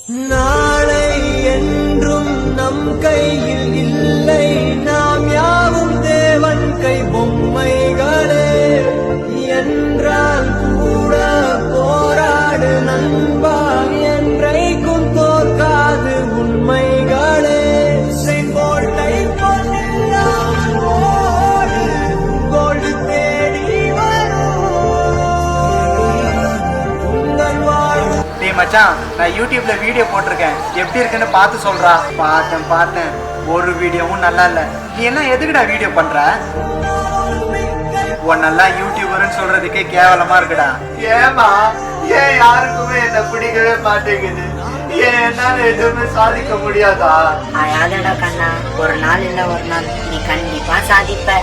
நாளை என்றும் நம் கையில் இல்லை, நாம் யாவும் தேவன் கை பொம்மைகளே. என்றால் கூட போராடு நண்பா, என்றைக்கும் தோற்காது உண்மைகளே. செங்கோட்டை பொன்னெல்லாம் ஓடு, கோல்டு தேடி வரும் உங்கள் வாழ்வு. டேய் மச்சான், நான் யூடியூப்ல வீடியோ போட்டிருக்கேன், எப்படி இருக்குன்னு பார்த்து சொல்றா. பார்த்தேன், ஒரு வீடியோவும் நல்லா இல்ல. நீ எல்லாம் எதுக்குடா வீடியோ பண்ற? உன்னெல்லாம் யூடியூபர்னு சொல்றதுக்கே கேவலமா இருக்குடா. ஏமா ஏன் யாருக்குமே என்ன பிடிக்கவே மாட்டேங்குது? ஏன் என்னால எதுவுமே சாதிக்க முடியாதா? அழாதடா கண்ணா, ஒரு நாள் இல்ல ஒரு நாள் நீ கண்டிப்பா சாதிப்ப.